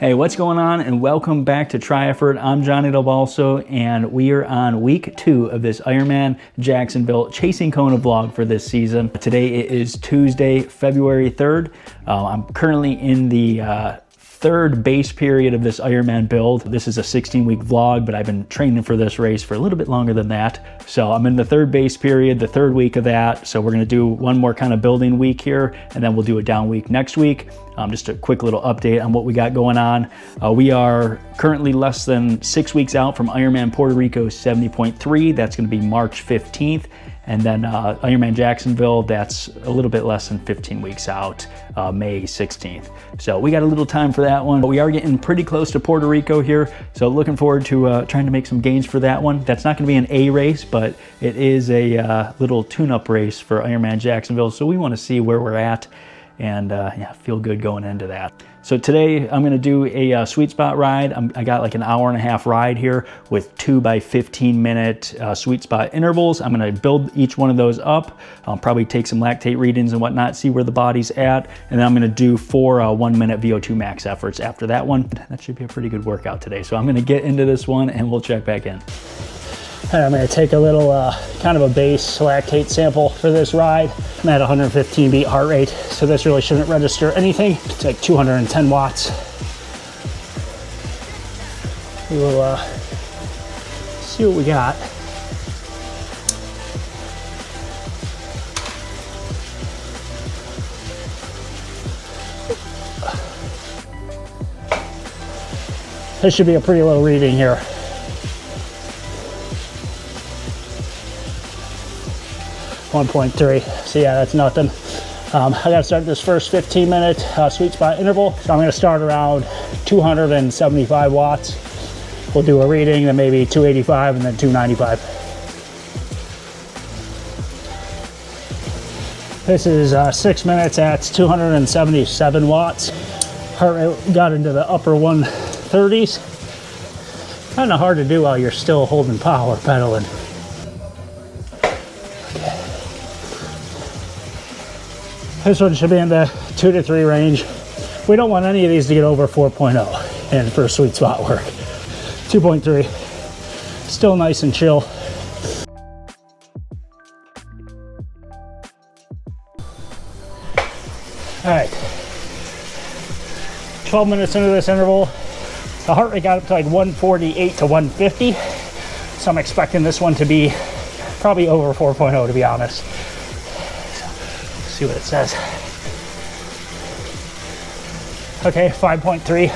Hey, what's going on? And welcome back to Tri-Effort. I'm Johnny Del Balso, and we are on week 2 of this Ironman Jacksonville Chasing Kona vlog for this season. Today it is Tuesday, February 3rd. I'm currently in the third base period of this Ironman build. This is a 16-week vlog, but I've been training for this race for a little bit longer than that. So I'm in the third base period, the third week of that. So we're gonna do one more kind of building week here, and then we'll do a down week next week. Just a quick little update on what we got going on. We are currently less than 6 weeks out from Ironman Puerto Rico 70.3. That's gonna be March 15th. And then Ironman Jacksonville, that's a little bit less than 15 weeks out, May 16th. So we got a little time for that one, but we are getting pretty close to Puerto Rico here. So looking forward to trying to make some gains for that one. That's not gonna be an A race, but it is a little tune-up race for Ironman Jacksonville. So we wanna see where we're at and yeah, feel good going into that. So today I'm gonna do a sweet spot ride. I got like an hour and a half ride here with 2 by 15 minute sweet spot intervals. I'm gonna build each one of those up. I'll probably take some lactate readings and whatnot, see where the body's at. And then I'm gonna do 4 1 minute VO2 max efforts after that one. That should be a pretty good workout today. So I'm gonna get into this one and we'll check back in. I'm going to take a little kind of a base lactate sample for this ride. I'm at 115 beat heart rate, so this really shouldn't register anything. It's like 210 watts. We will see what we got. This should be a pretty low reading here. 1.3, so yeah, that's nothing. I gotta start this first 15-minute sweet spot interval. So I'm gonna start around 275 watts. We'll do a reading, then maybe 285 and then 295. This is 6 minutes at 277 watts. Heart rate got into the upper 130s. Kind of hard to do while you're still holding power pedaling. This one should be in the 2 to 3 range. We don't want any of these to get over 4.0 and for sweet spot work. 2.3, still nice and chill. All right, 12 minutes into this interval, the heart rate got up to like 148 to 150. So I'm expecting this one to be probably over 4.0 to be honest. See what it says. Okay, 5.3,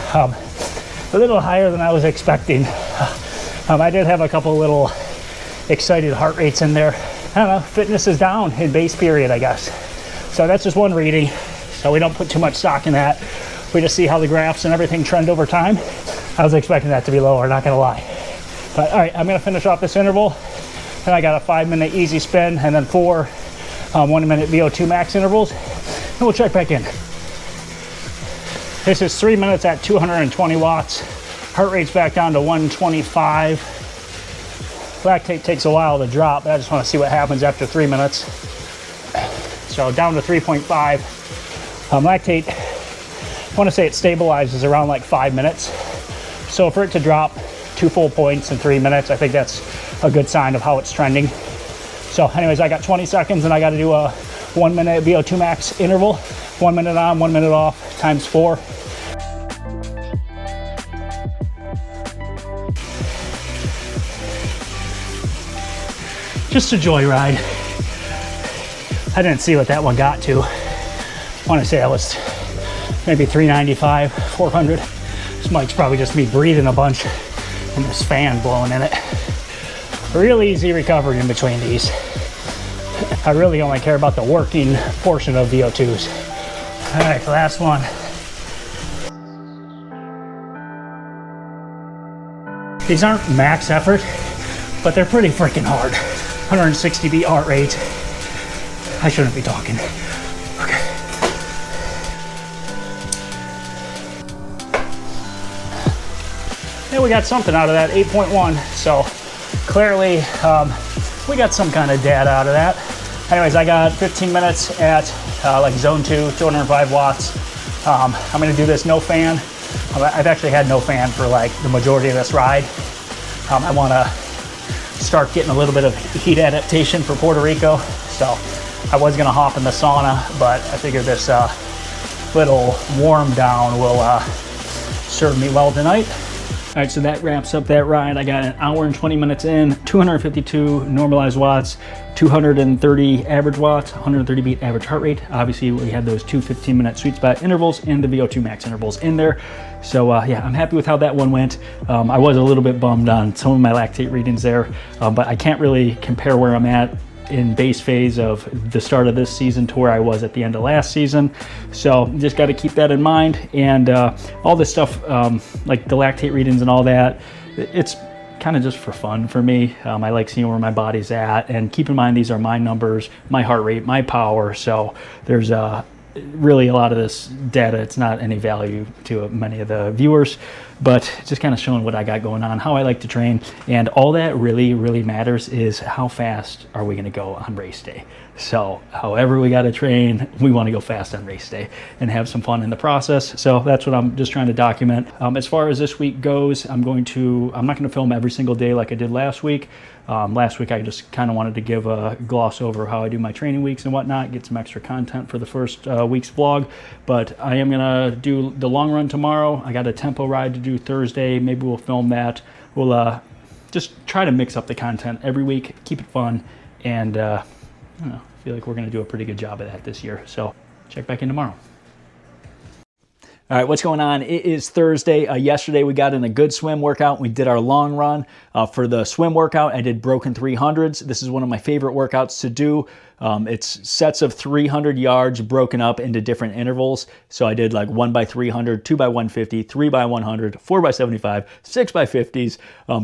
a little higher than I was expecting. I did have a couple little excited heart rates in there. I don't know, fitness is down in base period, I guess. So that's just one reading, so we don't put too much stock in that. We just see how the graphs and everything trend over time. I was expecting that to be lower, not gonna lie. But all right, I'm gonna finish off this interval. Then I got a 5-minute easy spin and then 4 1 minute VO2 max intervals, and we'll check back in. This is 3 minutes at 220 watts. Heart rate's back down to 125. Lactate takes a while to drop, but I just want to see what happens after 3 minutes. So down to 3.5. Lactate, I want to say it stabilizes around like 5 minutes. So for it to drop 2 full points in 3 minutes, I think that's a good sign of how it's trending. So anyways, I got 20 seconds and I got to do a 1 minute VO2 max interval. 1 minute on, 1 minute off, times 4. Just a joyride. I didn't see what that one got to. I want to say that was maybe 395, 400. This mic's probably just me breathing a bunch and this fan blowing in it. Real easy recovery in between these. I really only care about the working portion of VO2s. All right, last one. These aren't max effort, but they're pretty freaking hard. 160 beat heart rate. I shouldn't be talking. Okay. Yeah, we got something out of that, 8.1. So clearly we got some kind of data out of that. Anyways, I got 15 minutes at like zone 2, 205 watts. I'm gonna do this no fan. I've actually had no fan for like the majority of this ride. I want to start getting a little bit of heat adaptation for Puerto Rico. So I was going to hop in the sauna, but I figured this little warm down will serve me well tonight. All right, so that wraps up that ride. I got an hour and 20 minutes in, 252 normalized watts, 230 average watts, 130 beat average heart rate. Obviously, we had those two 15-minute sweet spot intervals and the VO2 max intervals in there. So yeah, I'm happy with how that one went. I was a little bit bummed on some of my lactate readings there, but I can't really compare where I'm at in base phase of the start of this season to where I was at the end of last season. So just got to keep that in mind. And all this stuff, like the lactate readings and all that, it's kind of just for fun for me. I like seeing where my body's at, and keep in mind, these are my numbers, my heart rate, my power. So there's really a lot of this data, it's not any value to many of the viewers, but just kind of showing what I got going on, how I like to train. And all that really matters is how fast are we going to go on race day. So however we got to train, we want to go fast on race day and have some fun in the process. So that's what I'm just trying to document. As far as this week goes, I'm not going to film every single day like I did last week. Last week I just kind of wanted to give a gloss over how I do my training weeks and whatnot, get some extra content for the first week's vlog. But I am gonna do the long run tomorrow. I got a tempo ride to do Thursday. Maybe we'll film that. We'll just try to mix up the content every week, keep it fun, and I don't know, I feel like we're gonna do a pretty good job of that this year. So check back in tomorrow. All right, what's going on? It is Thursday. Yesterday we got in a good swim workout. We did our long run. For the swim workout, I did broken 300s. This is one of my favorite workouts to do. It's sets of 300 yards broken up into different intervals. So I did like 1 by 300, 2 by 150, 3 by 100, 4 by 75, 6 by 50s,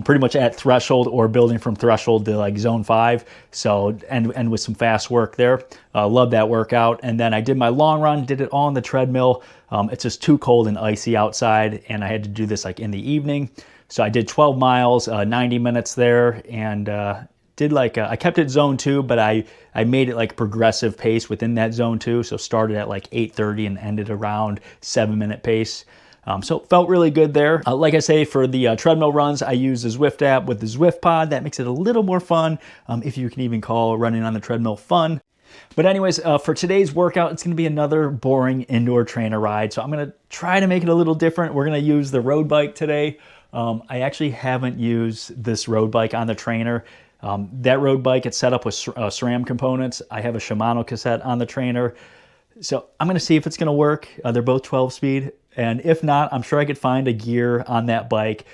pretty much at threshold or building from threshold to like zone 5. So, and with some fast work there. Love that workout. And then I did my long run, did it all on the treadmill. It's just too cold and icy outside, and I had to do this like in the evening. So I did 12 miles, 90 minutes there, and did like, I kept it zone 2, but I made it like progressive pace within that zone 2. So started at like 8:30 and ended around 7-minute pace. So it felt really good there. Like I say, for the treadmill runs, I use the Zwift app with the Zwift Pod. That makes it a little more fun, if you can even call running on the treadmill fun. But anyways, for today's workout, it's going to be another boring indoor trainer ride. So I'm going to try to make it a little different. We're going to use the road bike today. I actually haven't used this road bike on the trainer. That road bike, it's set up with SRAM components. I have a Shimano cassette on the trainer. So I'm going to see if it's going to work. They're both 12 speed. And if not, I'm sure I could find a gear on that bike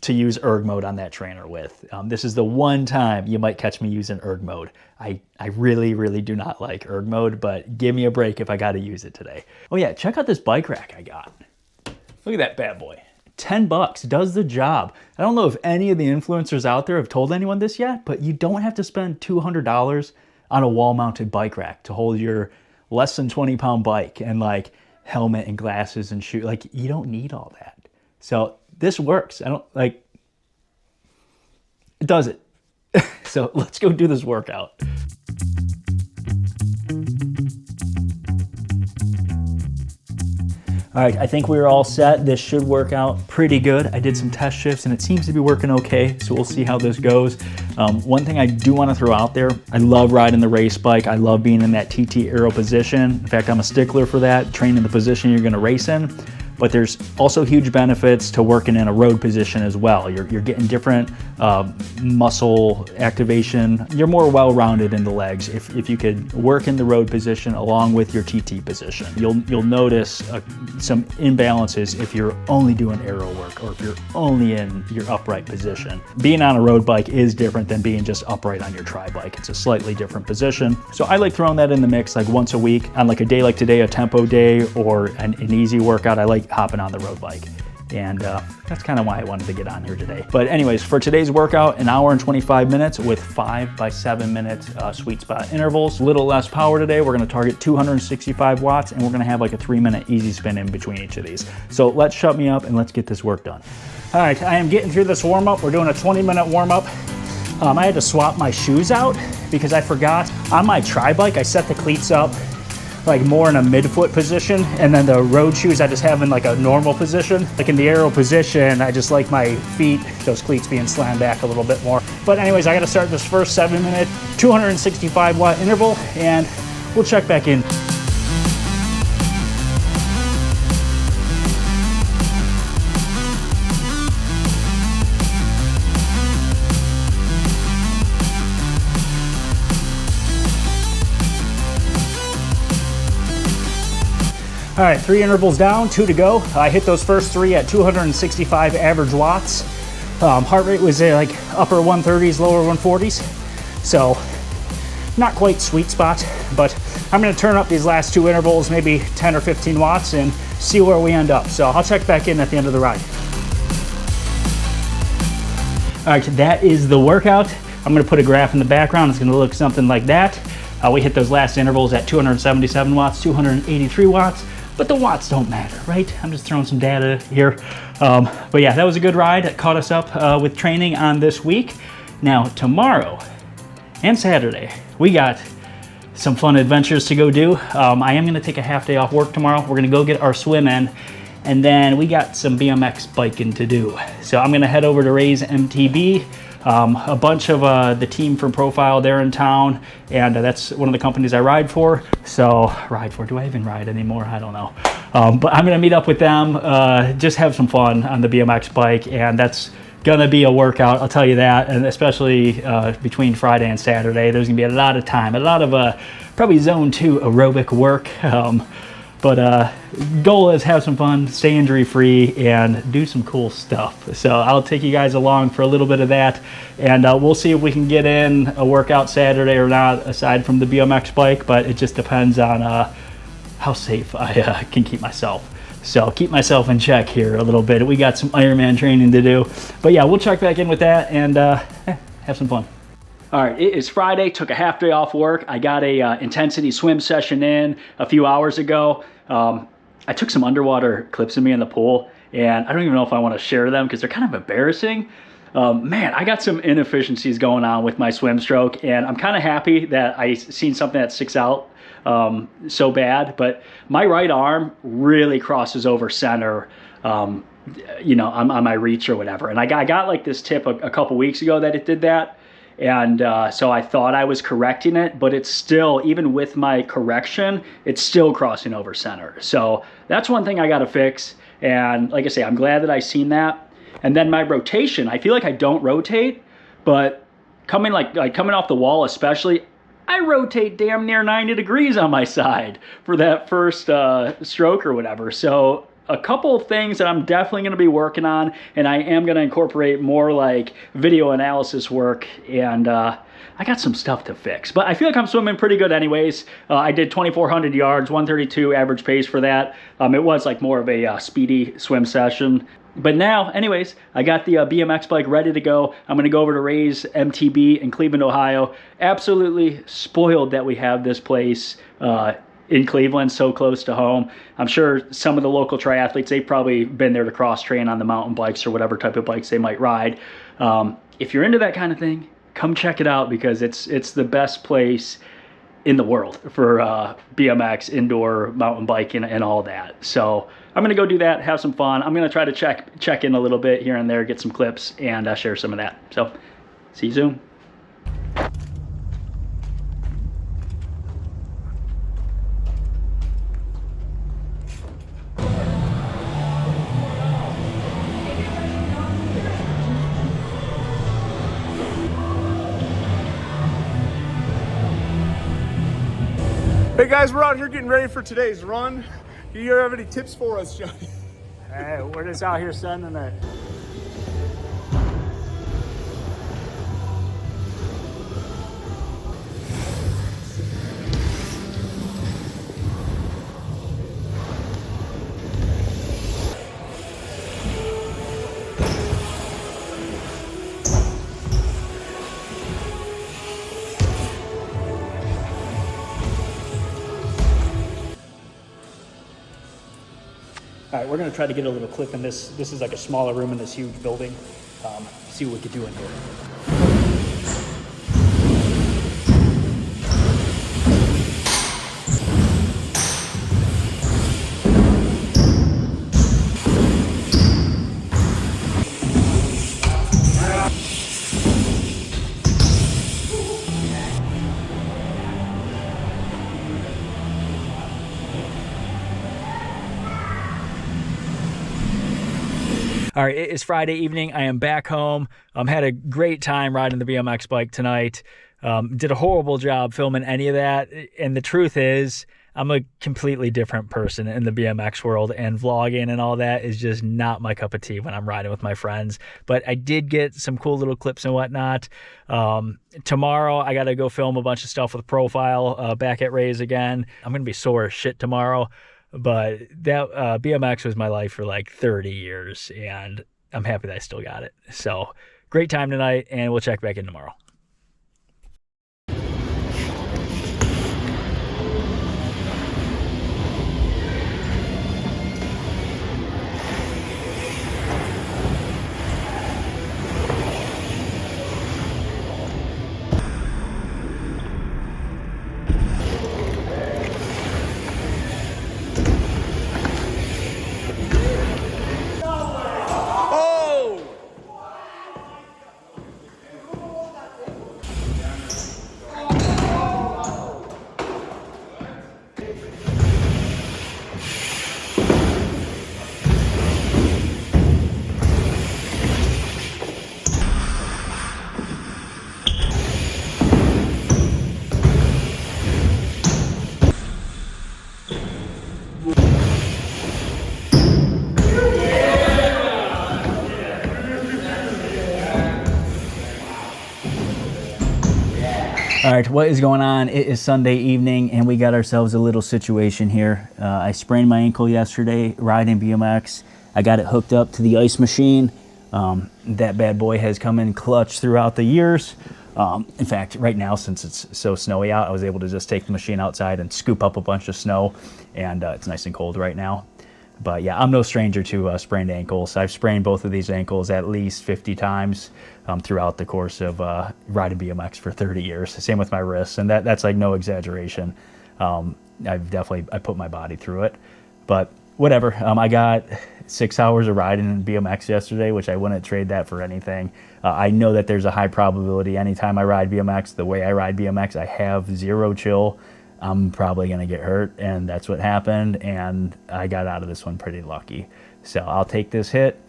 to use erg mode on that trainer with. This is the one time you might catch me using erg mode. I really do not like erg mode, but give me a break if I got to use it today. Oh yeah, check out this bike rack I got. Look at that bad boy. $10 does the job. I don't know if any of the influencers out there have told anyone this yet, but you don't have to spend $200 on a wall-mounted bike rack to hold your less than 20-pound bike and like helmet and glasses and shoe. Like, you don't need all that. So this works. It does it. So let's go do this workout. All right, I think we're all set. This should work out pretty good. I did some test shifts and it seems to be working okay, so we'll see how this goes. One thing I do want to throw out there, I love riding the race bike. I love being in that TT aero position. In fact, I'm a stickler for that, training the position you're gonna race in. But there's also huge benefits to working in a road position as well. You're getting different muscle activation. You're more well-rounded in the legs if you could work in the road position along with your TT position. You'll notice some imbalances if you're only doing aero work or if you're only in your upright position. Being on a road bike is different than being just upright on your tri-bike. It's a slightly different position. So I like throwing that in the mix like once a week. On like a day like today, a tempo day or an easy workout, I like hopping on the road bike. And that's kind of why I wanted to get on here today. But anyways, for today's workout, 1 hour and 25 minutes with 5 by 7 minute sweet spot intervals. A little less power today. We're gonna target 265 watts and we're gonna have like a 3-minute easy spin in between each of these. So let's shut me up and let's get this work done. All right, I am getting through this warm up. We're doing a 20-minute warm up. I had to swap my shoes out because I forgot on my tri-bike, I set the cleats up like more in a midfoot position, and then the road shoes I just have in like a normal position. Like in the aero position, I just like my feet, those cleats being slammed back a little bit more. But anyways, I gotta start this first 7-minute, 265 watt interval, and we'll check back in. All right, 3 intervals down, 2 to go. I hit those first 3 at 265 average watts. Heart rate was like upper 130s, lower 140s. So not quite sweet spot, but I'm gonna turn up these last 2 intervals, maybe 10 or 15 watts, and see where we end up. So I'll check back in at the end of the ride. All right, that is the workout. I'm gonna put a graph in the background. It's gonna look something like that. We hit those last intervals at 277 watts, 283 watts. But the watts don't matter, right? I'm just throwing some data here. But yeah, that was a good ride. It caught us up with training on this week. Now, tomorrow and Saturday, we got some fun adventures to go do. I am gonna take a half day off work tomorrow. We're gonna go get our swim in, and then we got some BMX biking to do. So I'm gonna head over to Ray's MTB. A bunch of the team from Profile, they're in town, and that's one of the companies I ride for. So, do I even ride anymore? I don't know. But I'm gonna meet up with them, just have some fun on the BMX bike, and that's gonna be a workout, I'll tell you that. And especially between Friday and Saturday, there's gonna be a lot of time, a lot of probably zone 2 aerobic work. But goal is have some fun, stay injury free, and do some cool stuff. So I'll take you guys along for a little bit of that, and we'll see if we can get in a workout Saturday or not, aside from the BMX bike, but it just depends on how safe I can keep myself. So keep myself in check here a little bit. We got some Ironman training to do. But yeah, we'll check back in with that and have some fun. All right, it is Friday, took a half day off work. I got a intensity swim session in a few hours ago. I took some underwater clips of me in the pool, and I don't even know if I want to share them because they're kind of embarrassing. Man, I got some inefficiencies going on with my swim stroke, and I'm kind of happy that I seen something that sticks out so bad, but my right arm really crosses over center, you know, on my reach or whatever. And I got like this tip a couple weeks ago that it did that. And so I thought I was correcting it, but it's still, even with my correction, it's still crossing over center. So that's one thing I got to fix. And like I say, I'm glad that I seen that. And then my rotation, I feel like I don't rotate, but coming coming off the wall especially, I rotate damn near 90 degrees on my side for that first stroke or whatever. So a couple of things that I'm definitely going to be working on, and I am going to incorporate more like video analysis work, and I got some stuff to fix. But I feel like I'm swimming pretty good anyways. I did 2,400 yards, 132 average pace for that. It was like more of a speedy swim session. But now, anyways, I got the BMX bike ready to go. I'm going to go over to Ray's MTB in Cleveland, Ohio. Absolutely spoiled that we have this place in Cleveland, so close to home. I'm sure some of the local triathletes, they've probably been there to cross train on the mountain bikes or whatever type of bikes they might ride. If you're into that kind of thing, come check it out, because it's the best place in the world for BMX, indoor mountain biking, and all that. So I'm gonna go do that, have some fun. I'm gonna try to check in a little bit here and there, get some clips, and share some of that. So see you soon. Hey guys, we're out here getting ready for today's run. Do you have any tips for us, Johnny? Hey, we're just out here sending it. All right, we're gonna try to get a little clip in this. This is like a smaller room in this huge building. See what we could do in here. All right, it is Friday evening. I am back home. Had a great time riding the BMX bike tonight. Did a horrible job filming any of that. And the truth is, I'm a completely different person in the BMX world, and vlogging and all that is just not my cup of tea when I'm riding with my friends. But I did get some cool little clips and whatnot. Tomorrow, I got to go film a bunch of stuff with Profile back at Ray's again. I'm going to be sore as shit tomorrow. But that BMX was my life for like 30 years, and I'm happy that I still got it. So great time tonight, and we'll check back in tomorrow. All right, what is going on? It is Sunday evening, and we got ourselves a little situation here. I sprained my ankle yesterday riding BMX. I got it hooked up to the ice machine. That bad boy has come in clutch throughout the years. In fact, right now, since it's so snowy out, I was able to just take the machine outside and scoop up a bunch of snow, and it's nice and cold right now. But yeah, I'm no stranger to sprained ankles. I've sprained both of these ankles at least 50 times throughout the course of riding BMX for 30 years. Same with my wrists, and that's like no exaggeration. I put my body through it. But whatever, I got 6 hours of riding in BMX yesterday, which I wouldn't trade that for anything. I know that there's a high probability anytime I ride BMX, the way I ride BMX, I have zero chill. I'm probably going to get hurt, and that's what happened, and I got out of this one pretty lucky. So I'll take this hit.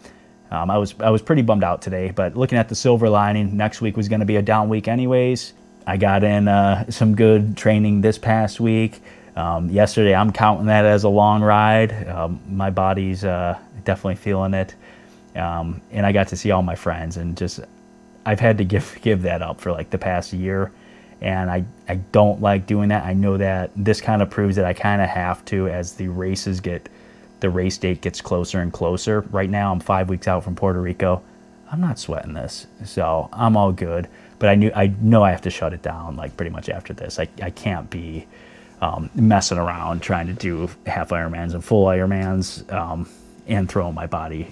I was pretty bummed out today, but looking at the silver lining, next week was going to be a down week anyways. I got in some good training this past week. Yesterday, I'm counting that as a long ride. My body's definitely feeling it, and I got to see all my friends, and just I've had to give that up for like the past year. And I don't like doing that. I know that this kind of proves that I kind of have to as the race date gets closer and closer. Right now, I'm 5 weeks out from Puerto Rico. I'm not sweating this, so I'm all good. But I know I have to shut it down like pretty much after this. I can't be messing around trying to do half Ironmans and full Ironmans and throwing my body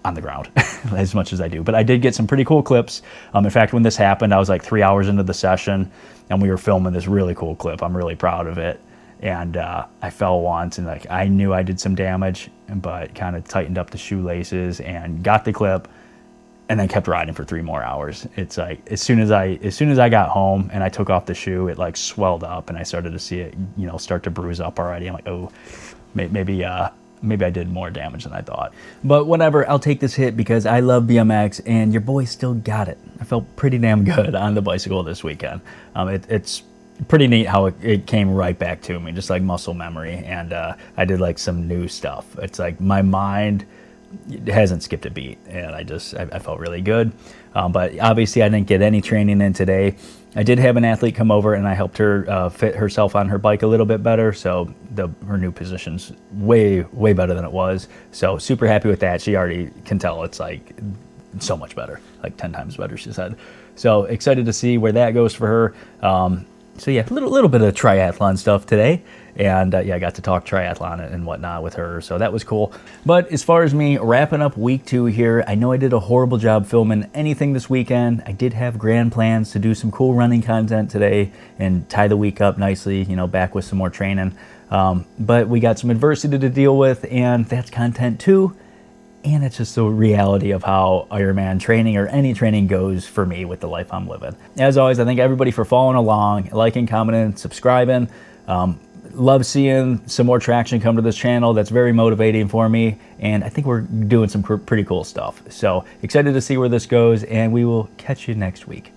on the ground as much as I do. But I did get some pretty cool clips. In fact, when this happened, I was like 3 hours into the session, and we were filming this really cool clip. I'm really proud of it. And I fell once, and like I knew I did some damage, but kind of tightened up the shoelaces and got the clip, and then kept riding for 3 more hours. It's like as soon as I got home and I took off the shoe, it like swelled up, and I started to see it, start to bruise up already. I'm like, oh, maybe I did more damage than I thought. But whatever, I'll take this hit because I love BMX, and your boy still got it. I felt pretty damn good on the bicycle this weekend. It's pretty neat how it came right back to me, just like muscle memory. And I did like some new stuff. It's like my mind hasn't skipped a beat, and I felt really good. But obviously I didn't get any training in today. I did have an athlete come over, and I helped her fit herself on her bike a little bit better. So her new position's way better than it was. So super happy with that. She already can tell it's like so much better, like 10 times better, she said. So excited to see where that goes for her. So yeah, a little bit of triathlon stuff today. And yeah, I got to talk triathlon and whatnot with her, so that was cool. But as far as me wrapping up week 2 here, I know I did a horrible job filming anything this weekend. I did have grand plans to do some cool running content today and tie the week up nicely, back with some more training. But we got some adversity to deal with, and that's content too. And it's just the reality of how Ironman training or any training goes for me with the life I'm living. As always, I thank everybody for following along, liking, commenting, subscribing. love seeing some more traction come to this channel. That's very motivating for me, and I think we're doing some pretty cool stuff. So excited to see where this goes, and we will catch you next week.